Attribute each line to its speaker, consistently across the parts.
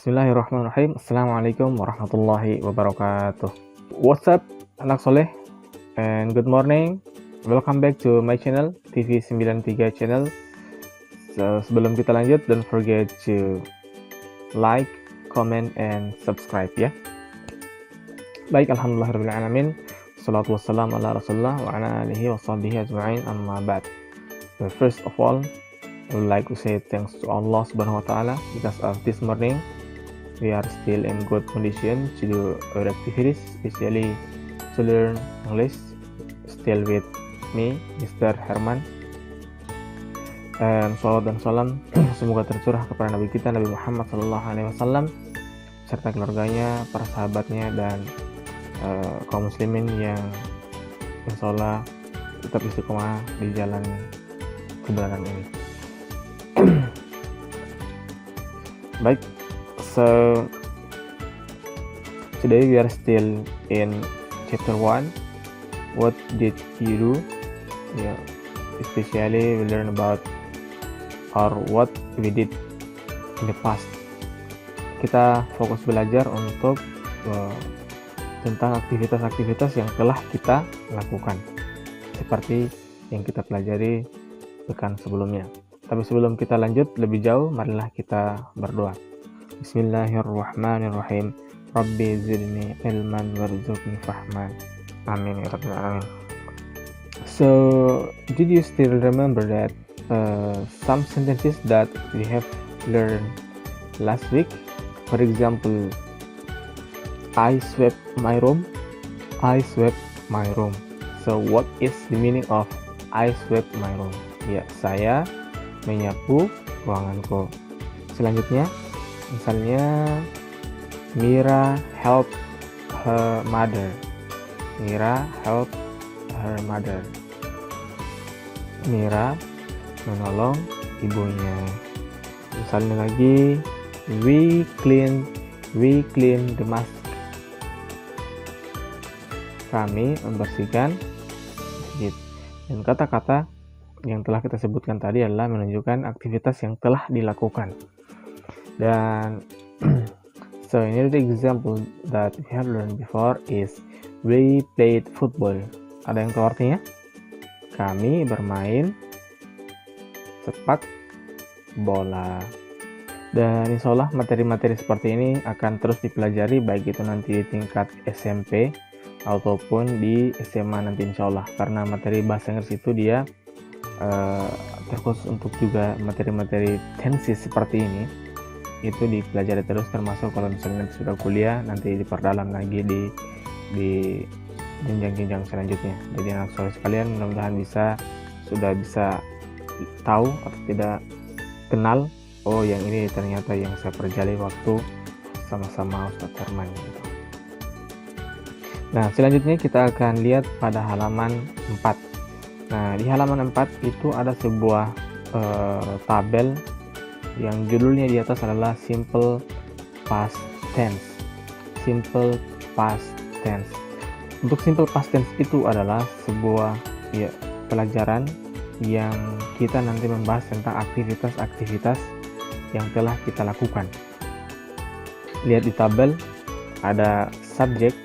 Speaker 1: Bismillahirrahmanirrahim. Assalamualaikum warahmatullahi wabarakatuh. What's up, anak soleh? And good morning. Welcome back to my channel, TV93 channel. So, sebelum kita lanjut, don't forget to like, comment, and subscribe ya. Baik, alhamdulillahirrahmanirrahim. Salatu wassalamu ala rasulullah wa ala alihi wa sahbihi ajma'in, amma ba'd. So, first of all, I would like to say thanks to Allah subhanahu wa ta'ala because of this morning we are still in good condition to do our activities, especially to learn English. Still with me, Mr. Herman. Dan salawat dan salam semoga tercurah kepada Nabi kita, Nabi Muhammad SAW, serta keluarganya, para sahabatnya, dan kaum muslimin yang insyaallah tetap istiqomah di jalan kebenaran ini. Baik, so today we are still in chapter 1. What did you do? Yeah, especially we learn about what we did in the past. Kita fokus belajar untuk tentang aktivitas-aktivitas yang telah kita lakukan, seperti yang kita pelajari pekan sebelumnya. Tapi sebelum kita lanjut lebih jauh, marilah kita berdoa. Bismillahirrahmanirrahim. Rabbi zidni ilman warzuqni fahman. Amin ya rabbal alamin. So, did you still remember that some sentences that we have learned last week? For example, I swept my room. I swept my room. So, what is the meaning of I swept my room? Ya, saya menyapu ruanganku. Selanjutnya, misalnya Mira helped her mother. Mira helped her mother. Mira menolong ibunya. Misalnya lagi, we clean the mask. Kami membersihkan masjid. Dan kata-kata yang telah kita sebutkan tadi adalah menunjukkan aktivitas yang telah dilakukan. Dan so another example that we have learned before is we played football. Ada yang tahu artinya? Kami bermain sepak bola. Dan insyaallah materi-materi seperti ini akan terus dipelajari, baik itu nanti di tingkat SMP ataupun di SMA nanti insyaallah, karena materi bahasa Inggris itu dia terkhusus untuk juga materi-materi tenses seperti ini itu dipelajari terus, termasuk kalau misalnya nanti sudah kuliah nanti diperdalam lagi di jenjang-jenjang selanjutnya. Jadi anak soleh sekalian, mudah-mudahan sudah bisa tahu atau tidak kenal, oh yang ini ternyata yang saya perjali waktu sama-sama Ustadz Herman gitu. Nah, selanjutnya kita akan lihat pada halaman 4. Nah, di halaman 4 itu ada sebuah tabel yang judulnya di atas adalah simple past tense. Simple past tense. Untuk simple past tense itu adalah sebuah pelajaran yang kita nanti membahas tentang aktivitas-aktivitas yang telah kita lakukan. Lihat di tabel ada subject,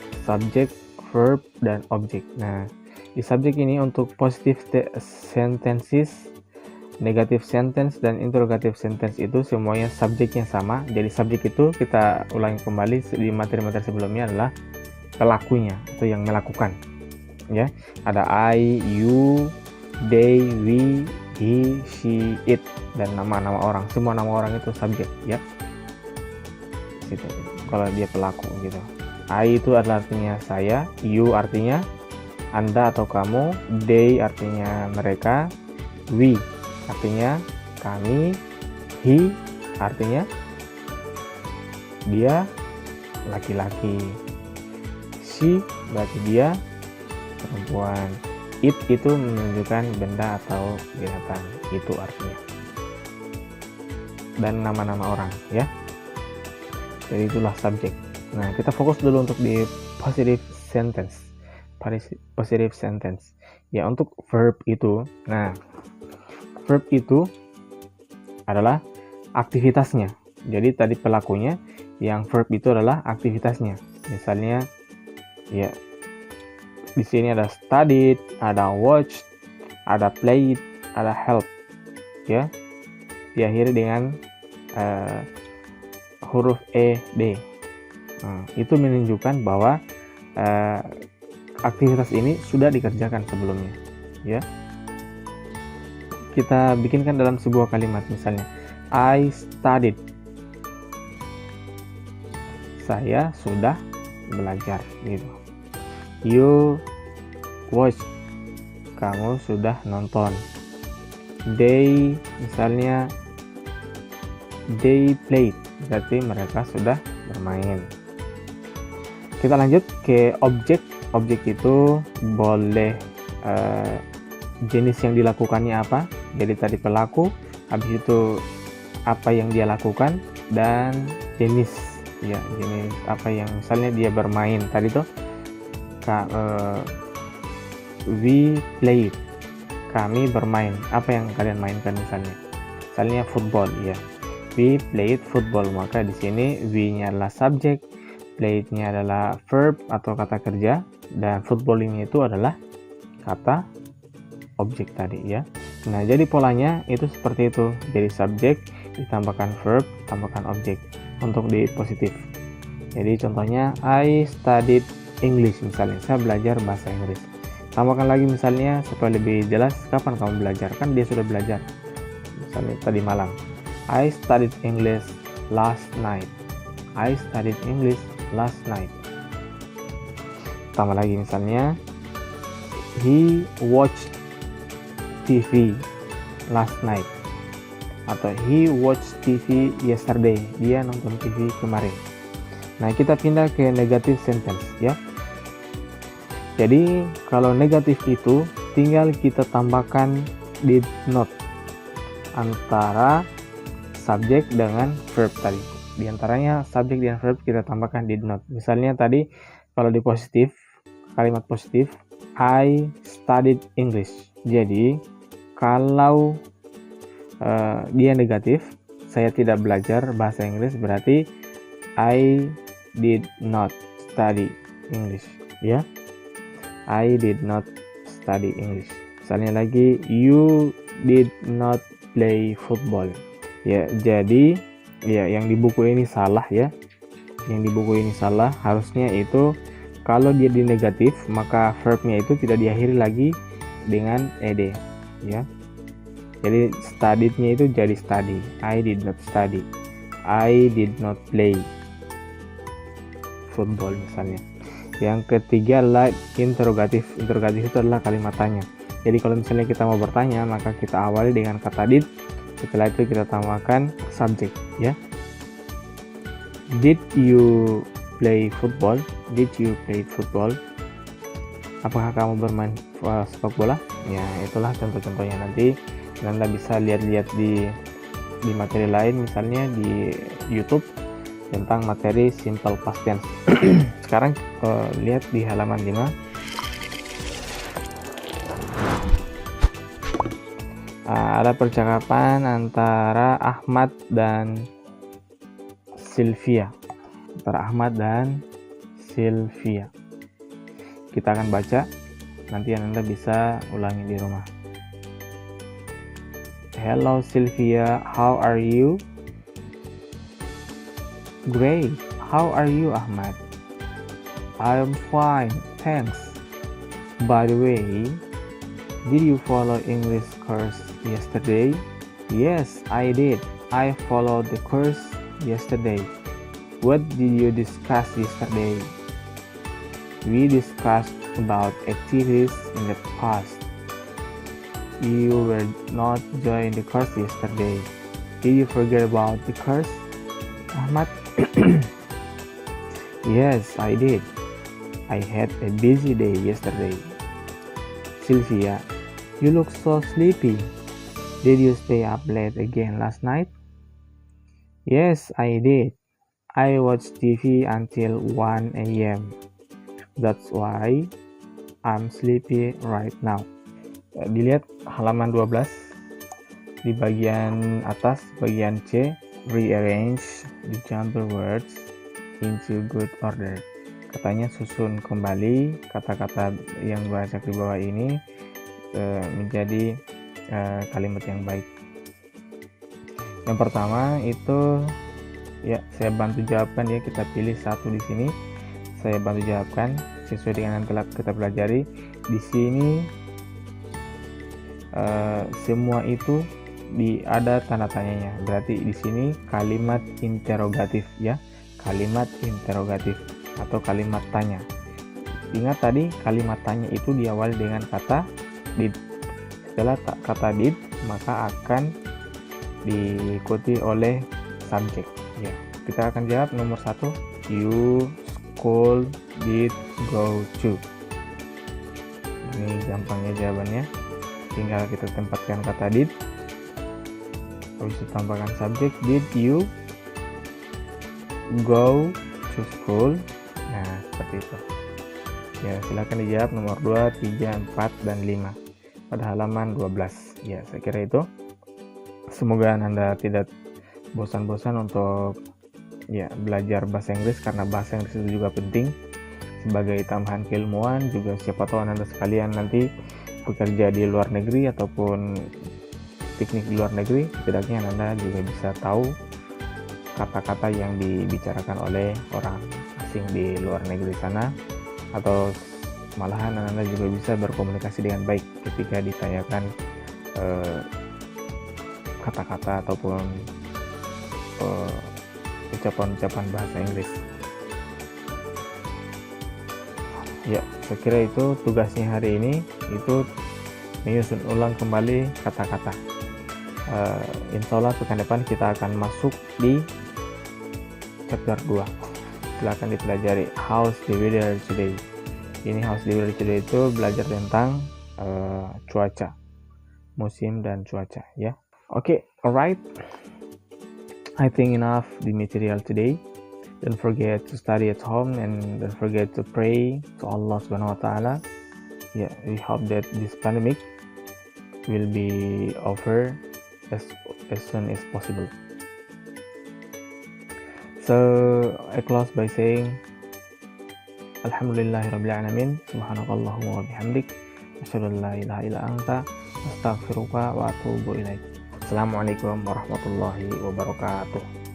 Speaker 1: verb, dan object. Nah, di subjek ini untuk positive sentences, negative sentence, dan interrogative sentence itu semuanya subjeknya sama. Jadi subjek itu kita ulangi kembali di materi-materi sebelumnya adalah pelakunya atau yang melakukan. Ya, ada I, you, they, we, he, she, it, dan nama-nama orang. Semua nama orang itu subjek, ya. Gitu. Kalau dia pelaku gitu. I itu adalah artinya saya, you artinya Anda atau kamu, they artinya mereka, we artinya kami, he artinya dia laki-laki, she berarti dia perempuan, it itu menunjukkan benda atau binatang, itu artinya, dan nama-nama orang ya. Jadi itulah subjek. Nah, kita fokus dulu untuk di positive sentence. Positive sentence. Ya, untuk verb itu. Nah, verb itu adalah aktivitasnya. Jadi tadi pelakunya, yang verb itu adalah aktivitasnya. Misalnya ya di sini ada studied, ada watched, ada played, ada helped ya. Diakhiri dengan huruf ed. Itu menunjukkan bahwa aktivitas ini sudah dikerjakan sebelumnya ya. Kita bikinkan dalam sebuah kalimat, misalnya I studied, saya sudah belajar gitu. You watched, kamu sudah nonton. They, misalnya they played, berarti mereka sudah bermain. Kita lanjut ke objek. Objek itu boleh jenis yang dilakukannya apa. Jadi tadi pelaku, habis itu apa yang dia lakukan, dan jenis ya, jenis apa yang misalnya dia bermain tadi tuh we played, kami bermain. Apa yang kalian mainkan misalnya football ya, we played football. Maka di sini we-nya adalah subjek, played-nya adalah verb atau kata kerja, dan football ini itu adalah kata objek tadi ya. Nah, jadi polanya itu seperti itu. Jadi subjek ditambahkan verb, tambahkan objek untuk di positif. Jadi contohnya I studied English, misalnya saya belajar bahasa Inggris. Tambahkan lagi misalnya supaya lebih jelas, kapan kamu belajar? Kan dia sudah belajar. Misalnya tadi malam. I studied English last night. I studied English last night. Tambah lagi misalnya he watched TV last night, atau he watched TV yesterday, dia nonton TV kemarin. Nah, kita pindah ke negative sentence ya. Jadi kalau negatif itu tinggal kita tambahkan did not antara subjek dengan verb tadi. Di antaranya subjek dan verb kita tambahkan did not. Misalnya tadi kalau di positif, kalimat positif I studied English. Jadi kalau dia negatif, saya tidak belajar bahasa Inggris, berarti I did not study English ya. I did not study English. Misalnya lagi you did not play football ya. Jadi ya, yang di buku ini salah ya. Yang di buku ini salah, harusnya itu kalau dia di negatif maka verbnya itu tidak diakhiri lagi dengan ed ya. Jadi studied-nya itu jadi study. I did not study. I did not play football misalnya. Yang ketiga adalah interrogatif. Interrogatif itu adalah kalimat tanya. Jadi kalau misalnya kita mau bertanya, maka kita awali dengan kata did. Setelah itu kita tambahkan subjek ya. Did you play football? Did you play football? Apakah kamu bermain sepak bola? Ya, itulah contoh-contohnya. Nanti Anda bisa lihat-lihat di materi lain, misalnya di YouTube tentang materi simple past tense. Sekarang lihat di halaman 5. Ada percakapan antara Ahmad dan Sylvia. Kita akan baca, nanti Anda bisa ulangi di rumah. Hello Sylvia, how are you? Great, how are you Ahmad? I'm fine, thanks. By the way, did you follow English course yesterday? Yes, I did. I followed the course yesterday. What did you discuss yesterday? We discussed about activities in the past. You were not joining the course yesterday. Did you forget about the course, Ahmad? Yes, I did. I had a busy day yesterday. Sylvia, you look so sleepy. Did you stay up late again last night? Yes, I did. I watched TV until 1 a.m. That's why I'm sleepy right now. Dilihat halaman 12 di bagian atas, bagian C, rearrange the jumble words. into good order. Katanya susun kembali kata-kata yang banyak di bawah ini menjadi kalimat yang baik. Yang pertama itu ya saya bantu jawabkan ya, kita pilih satu di sini. Saya bantu jawabkan sesuai dengan yang telah kita pelajari. Di sini semua itu ada tanda tanyanya. Berarti di sini kalimat interrogatif ya, kalimat interrogatif atau kalimat tanya. Ingat tadi kalimat tanya itu diawali dengan kata did. Setelah kata did maka akan diikuti oleh subjek ya. Kita akan jawab nomor 1, you school did go to. Ini gampangnya jawabannya, tinggal kita tempatkan kata did, habis itu tambahkan subjek. Did you go to school? Nah seperti itu ya. Silakan dijawab nomor 2, 3, 4, dan 5 pada halaman 12 ya. Saya kira itu. Semoga Anda tidak bosan-bosan untuk ya belajar bahasa Inggris, karena bahasa Inggris itu juga penting sebagai tambahan keilmuan. Juga siapa tahu Anda sekalian nanti bekerja di luar negeri ataupun piknik di luar negeri, setidaknya Anda juga bisa tahu kata-kata yang dibicarakan oleh orang asing di luar negeri sana, atau malahan Anda juga bisa berkomunikasi dengan baik ketika ditanyakan kata-kata ataupun ucapan-ucapan bahasa Inggris. Ya, saya kira itu tugasnya hari ini, itu menyusun ulang kembali kata-kata. Insya Allah pekan depan kita akan masuk di chapter 2. Silakan dipelajari How's the weather today. Ini How's the weather today itu belajar tentang cuaca, musim dan cuaca ya. Okay, alright. I think enough the material today. Don't forget to study at home and don't forget to pray to Allah Subhanahu wa Ta'ala. Yeah, we hope that this pandemic will be over as soon as possible. So I close by saying Alhamdulillahirabbil alamin, subhanakallahumma wa bihamdik, asyhadu an la ilaha illa anta, astaghfiruka wa atubu ilaik. Assalamualaikum warahmatullahi wabarakatuh.